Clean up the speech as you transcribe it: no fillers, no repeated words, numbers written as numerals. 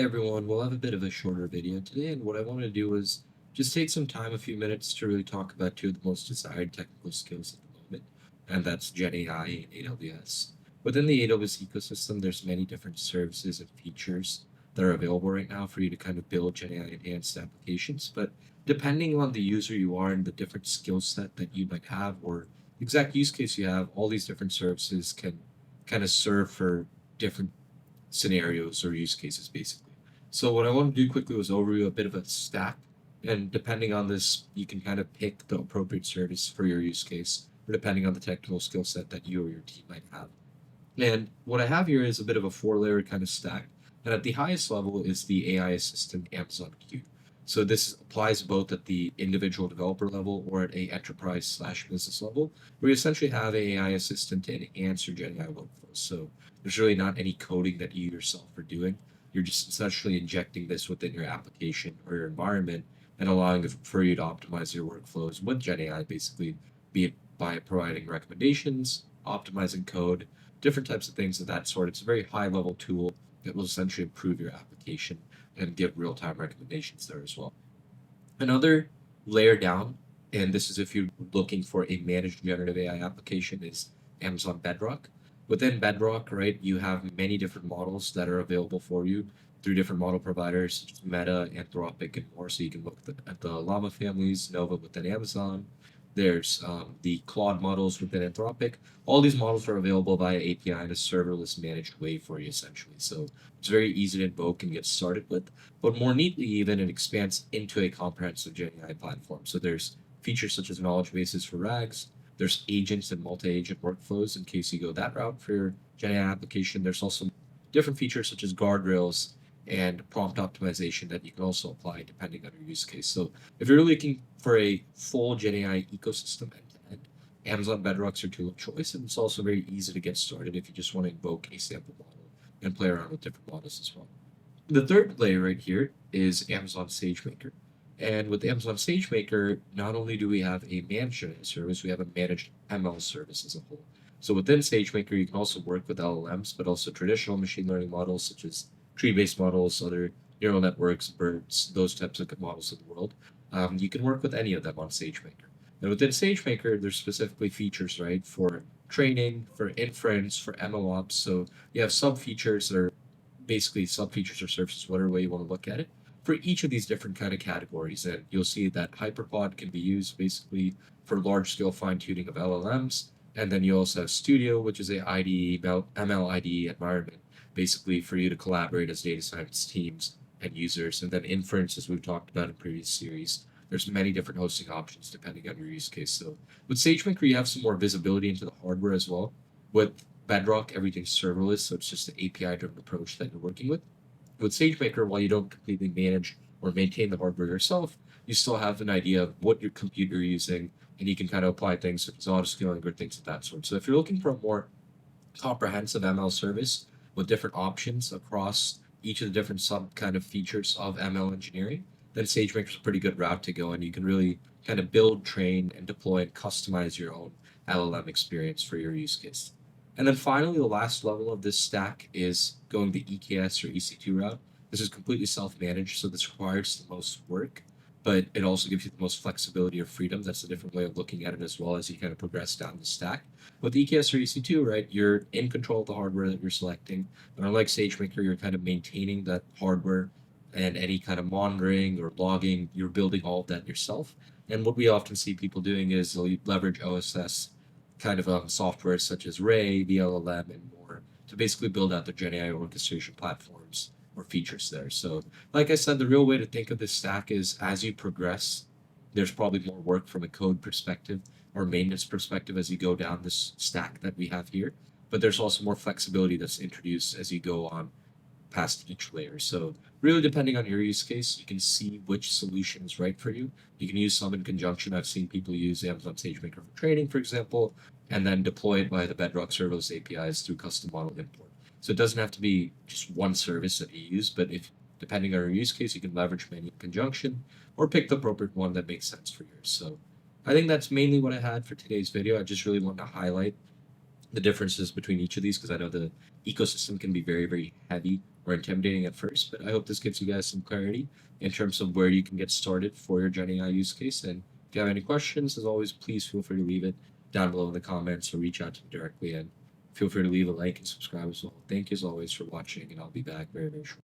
Hey everyone, we'll have a bit of a shorter video today, and what I want to do is just take some time, a few minutes, to really talk about two of the most desired technical skills at the moment, and that's Gen AI and AWS. Within the AWS ecosystem, there's many different services and features that are available right now for you to kind of build Gen AI enhanced applications, but depending on the user you are and the different skill set that you might have or exact use case you have, all these different services can kind of serve for different scenarios or use cases, basically. So what I want to do quickly was overview a bit of a stack, and depending on this, you can kind of pick the appropriate service for your use case, or depending on the technical skill set that you or your team might have. And what I have here is a bit of a four-layer kind of stack. And at the highest level is the AI assistant Amazon Q. So this applies both at the individual developer level or at a enterprise/business level, where you essentially have an AI assistant to enhance your Gen AI workflows. So there's really not any coding that you yourself are doing. You're just essentially injecting this within your application or your environment and allowing for you to optimize your workflows with Gen AI, basically, be it by providing recommendations, optimizing code, different types of things of that sort. It's a very high level tool that will essentially improve your application and give real time recommendations there as well. Another layer down, and this is if you're looking for a managed generative AI application, is Amazon Bedrock. Within Bedrock, right, you have many different models that are available for you through different model providers such as Meta, Anthropic, and more. So you can look at the Llama families, Nova within Amazon. There's the Claude models within Anthropic. All these models are available via API in a serverless managed way for you, essentially. So it's very easy to invoke and get started with. But more neatly, even, it expands into a comprehensive Gen AI platform. So there's features such as knowledge bases for RAGs. There's agents and multi-agent workflows in case you go that route for your Gen AI application. There's also different features such as guardrails and prompt optimization that you can also apply depending on your use case. So if you're looking for a full Gen AI ecosystem end-to-end, Amazon Bedrock's your tool of choice, and it's also very easy to get started if you just want to invoke a sample model and play around with different models as well. The third layer right here is Amazon SageMaker. And with Amazon SageMaker, not only do we have a managed service, we have a managed ML service as a whole. So within SageMaker, you can also work with LLMs, but also traditional machine learning models such as tree-based models, other neural networks, BERTs, those types of models of the world. You can work with any of them on SageMaker. And within SageMaker, there's specifically features, right, for training, for inference, for MLOps. So you have sub features that are basically sub features or services, whatever way you want to look at it, for each of these different kind of categories. And you'll see that Hyperpod can be used basically for large scale fine tuning of LLMs. And then you also have Studio, which is a IDE, ML IDE environment, basically for you to collaborate as data science teams and users. And then inference, as we've talked about in previous series, there's many different hosting options depending on your use case. So with SageMaker, you have some more visibility into the hardware as well. With Bedrock, everything's serverless, so it's just the API-driven approach that you're working with. With SageMaker, while you don't completely manage or maintain the hardware yourself, you still have an idea of what your compute you're using, and you can kind of apply things such as auto-scaling or things of that sort. So if you're looking for a more comprehensive ML service with different options across each of the different sub kind of features of ML engineering, then SageMaker is a pretty good route to go, and you can really kind of build, train, and deploy and customize your own LLM experience for your use case. And then finally, the last level of this stack is going the EKS or EC2 route. This is completely self-managed, so this requires the most work, but it also gives you the most flexibility or freedom. That's a different way of looking at it as well as you kind of progress down the stack. With EKS or EC2, right, you're in control of the hardware that you're selecting. And unlike SageMaker, you're kind of maintaining that hardware and any kind of monitoring or logging, you're building all of that yourself. And what we often see people doing is they'll leverage OSS kind of software such as Ray, VLLM, and more to basically build out the Gen AI orchestration platforms or features there. So, like I said, the real way to think of this stack is as you progress, there's probably more work from a code perspective or maintenance perspective as you go down this stack that we have here. But there's also more flexibility that's introduced as you go on past each layer. So really depending on your use case, you can see which solution is right for you. You can use some in conjunction. I've seen people use Amazon SageMaker for training, for example, and then deploy it by the Bedrock serverless APIs through custom model import. So it doesn't have to be just one service that you use, but if depending on your use case, you can leverage many in conjunction or pick the appropriate one that makes sense for yours. So I think that's mainly what I had for today's video. I just really want to highlight the differences between each of these because I know the ecosystem can be very, very heavy or intimidating at first, but I hope this gives you guys some clarity in terms of where you can get started for your Gen AI use case. And if you have any questions, as always, please feel free to leave it down below in the comments or reach out to me directly. And feel free to leave a like and subscribe as well. Thank you as always for watching, and I'll be back very, very shortly.